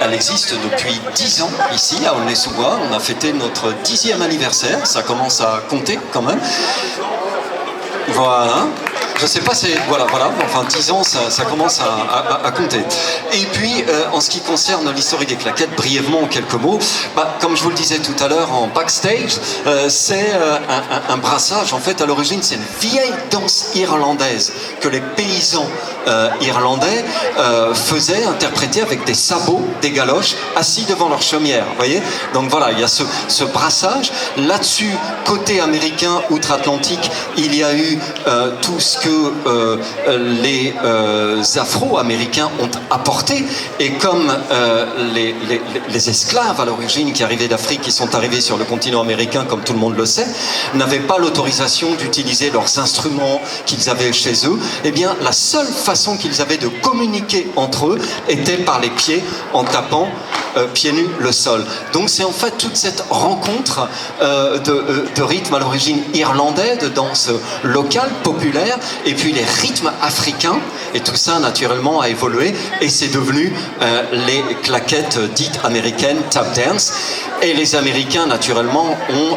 elle existe depuis 10 ans ici à Aulnay-sous-Bois. On a fêté notre 10e anniversaire, ça commence à compter quand même. Voilà. Je sais pas, c'est... Voilà, enfin 10 ans, ça commence à compter. Et puis, en ce qui concerne l'histoire des claquettes, brièvement en quelques mots, comme je vous le disais tout à l'heure en backstage, c'est un brassage. En fait, à l'origine, c'est une vieille danse irlandaise que les paysans irlandais faisaient interpréter avec des sabots, des galoches, assis devant leur chaumière. Vous voyez ? Donc voilà, il y a ce brassage. Là-dessus, côté américain, outre-Atlantique, il y a eu tout ce que les Afro-Américains ont apporté, et comme les esclaves à l'origine qui arrivaient d'Afrique, qui sont arrivés sur le continent américain, comme tout le monde le sait, n'avaient pas l'autorisation d'utiliser leurs instruments qu'ils avaient chez eux, eh bien la seule façon qu'ils avaient de communiquer entre eux était par les pieds, en tapant pieds nus le sol. Donc c'est en fait toute cette rencontre de rythmes à l'origine irlandais, de danse locale, populaire, et puis les rythmes africains, et tout ça naturellement a évolué, et c'est devenu les claquettes dites américaines, tap dance. Et les Américains naturellement ont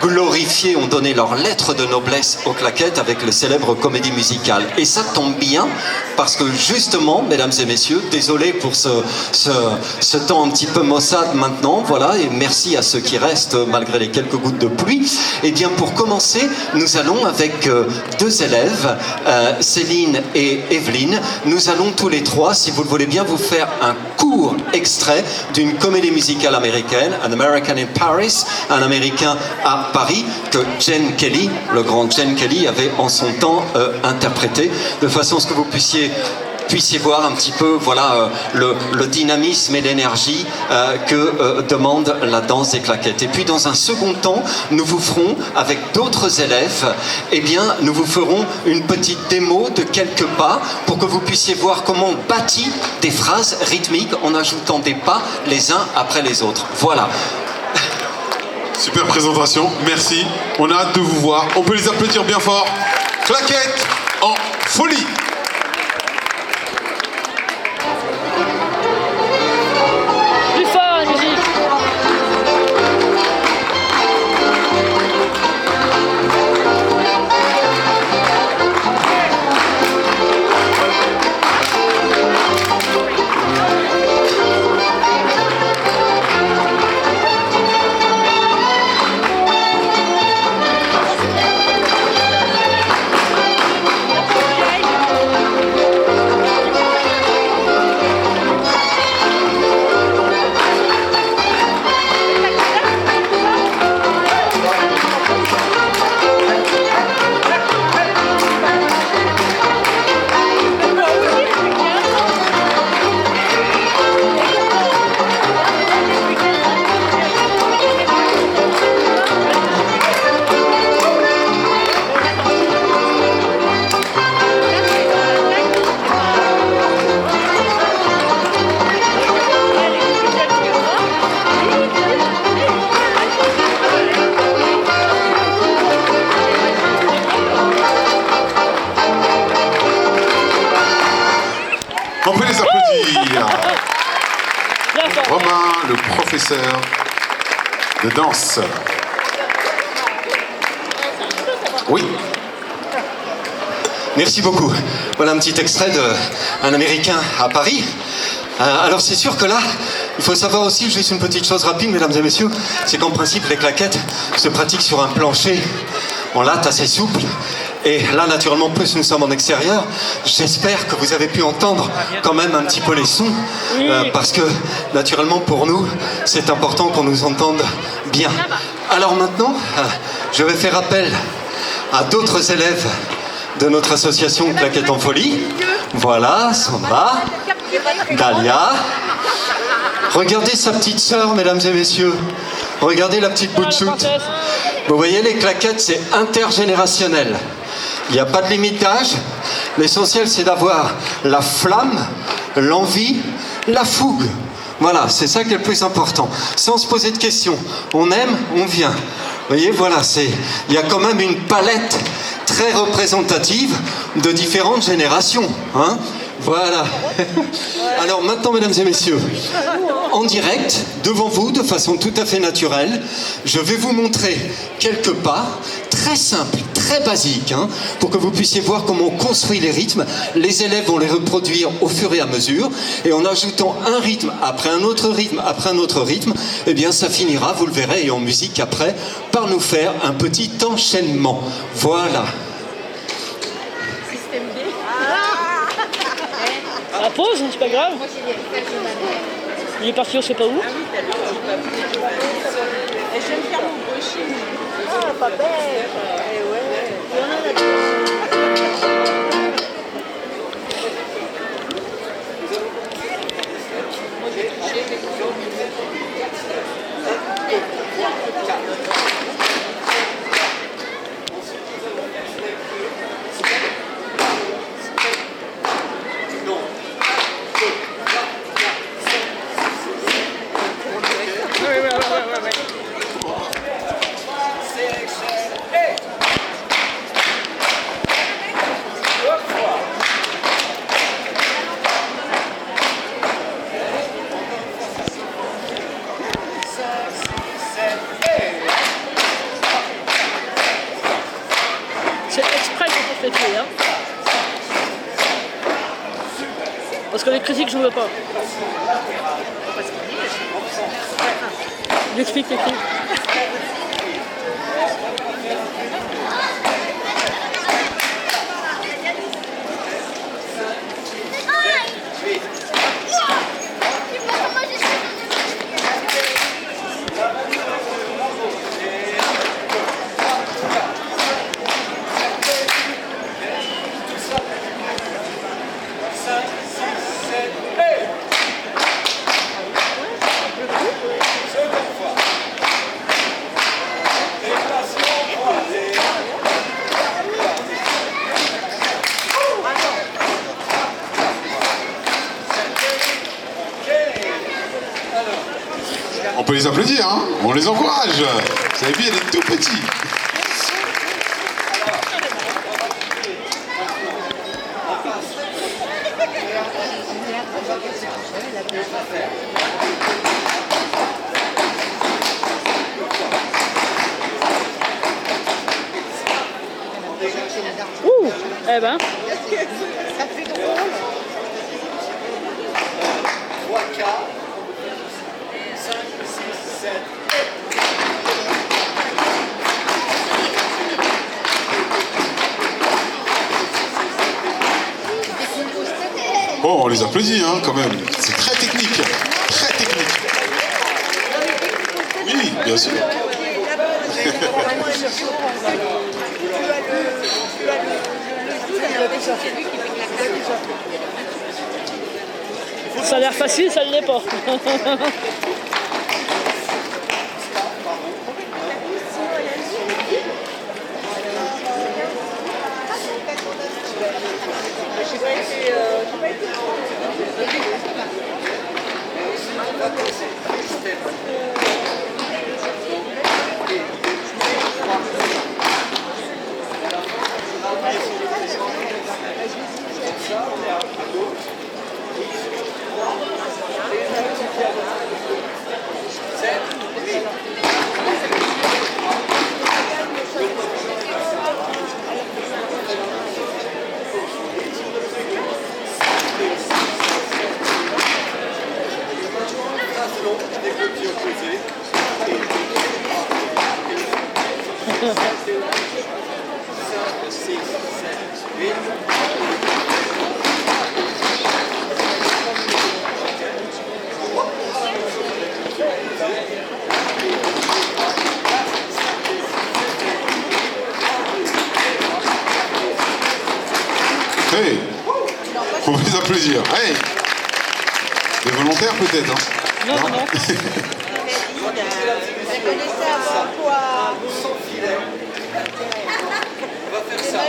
glorifié, ont donné leur lettre de noblesse aux claquettes avec le célèbre comédie musicale. Et ça tombe bien, parce que justement, mesdames et messieurs, désolé pour ce temps un petit peu maussade maintenant, voilà, et merci à ceux qui restent malgré les quelques gouttes de pluie. Et bien pour commencer, nous allons avec deux élèves, Céline et Evelyne, nous allons tous les trois, si vous le voulez bien, vous faire un court extrait d'une comédie musicale américaine, An American in Paris, un Américain à Paris, que Gene Kelly, le grand Gene Kelly, avait en son temps interprété, de façon à ce que vous puissiez voir un petit peu, voilà, le dynamisme et l'énergie que demande la danse des claquettes. Et puis dans un second temps, nous vous ferons, avec d'autres élèves, eh bien, nous vous ferons une petite démo de quelques pas pour que vous puissiez voir comment on bâtit des phrases rythmiques en ajoutant des pas les uns après les autres. Voilà. Super présentation, merci. On a hâte de vous voir. On peut les applaudir bien fort. Claquettes en folie. On peut les applaudir. Romain, le professeur de danse. Oui. Merci beaucoup. Voilà un petit extrait d'un Américain à Paris. Alors c'est sûr que là, il faut savoir aussi, juste une petite chose rapide, mesdames et messieurs, c'est qu'en principe les claquettes se pratiquent sur un plancher en latte assez souple. Et là, naturellement, plus nous sommes en extérieur, j'espère que vous avez pu entendre quand même un petit peu les sons, parce que, naturellement, pour nous, c'est important qu'on nous entende bien. Alors maintenant, je vais faire appel à d'autres élèves de notre association Claquettes en Folie. Voilà, Sandra, Dalia. Regardez sa petite sœur, mesdames et messieurs. Regardez la petite Boutchoute. Vous voyez, les claquettes, c'est intergénérationnel. Il n'y a pas de limite d'âge. L'essentiel, c'est d'avoir la flamme, l'envie, la fougue. Voilà, c'est ça qui est le plus important. Sans se poser de questions. On aime, on vient. Vous voyez, voilà, il y a quand même une palette très représentative de différentes générations. Hein. Voilà. Alors maintenant, mesdames et messieurs, en direct, devant vous, de façon tout à fait naturelle, je vais vous montrer quelques pas très simples, très basiques, hein, pour que vous puissiez voir comment on construit les rythmes. Les élèves vont les reproduire au fur et à mesure, et en ajoutant un rythme après un autre rythme après un autre rythme, eh bien ça finira, vous le verrez, et en musique après, par nous faire un petit enchaînement. Voilà. À pause, c'est pas grave. Il est parti, on sait pas où. Et je vais me faire mon brushing. Ah, pas bête. Eh ouais. C'est exprès qu'on peut fait, hein. Parce que les critiques, je ne veux pas. Il explique les critiques. On peut les applaudir, hein, on les encourage. Vous savez bien, il est tout petit. Ouh, eh ben. Ça fait drôle. 3, 4, 5, 6, 7. Bon, on les applaudit, hein, quand même. C'est très technique. Très technique. Oui, bien sûr. Ça a l'air facile, ça ne l'est pas. Hey, on va les applaudir. Hey, des volontaires peut-être, hein. Non, non, non. La connaissait avant quoi? Sans filet. On va faire ça.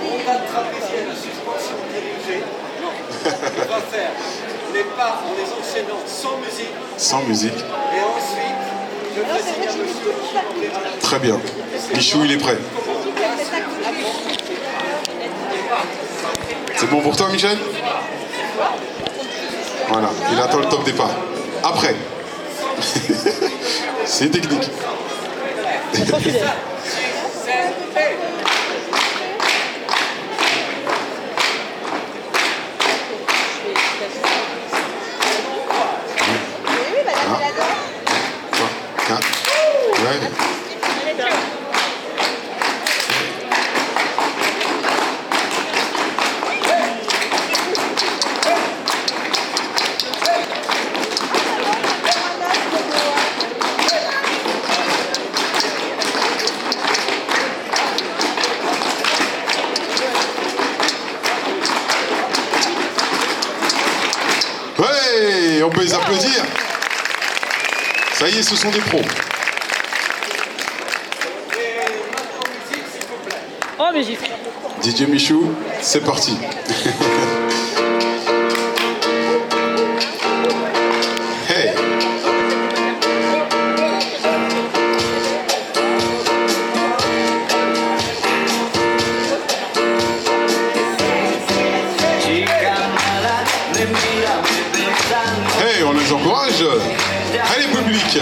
On va trapézier la suspension dirigée. On va faire les pas en les enchaînant sans musique. Sans musique. Et ensuite, je fais signe à monsieur qui ouvrira la. Très bien. Michou, il est prêt. C'est C'est bon pour toi, Michel? Voilà, il attend le top départ. Après. C'est technique. Pas fidèle. Oui, madame, elle adore. 3, 4. Ouais. Ouais, on peut les applaudir. Ça y est, ce sont des pros. Oh, mais gifle. DJ Michou, c'est parti. Hey. Hey, on les encourage. Allez, public.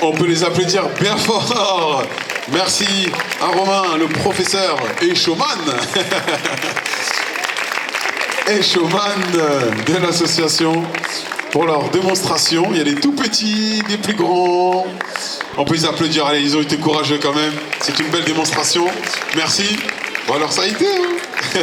On peut les applaudir bien fort. Merci à Romain, le professeur et showman. Et showman de l'association pour leur démonstration. Il y a des tout petits, des plus grands. On peut les applaudir. Allez, ils ont été courageux quand même. C'est une belle démonstration. Merci. Bon alors ça a été. Hein.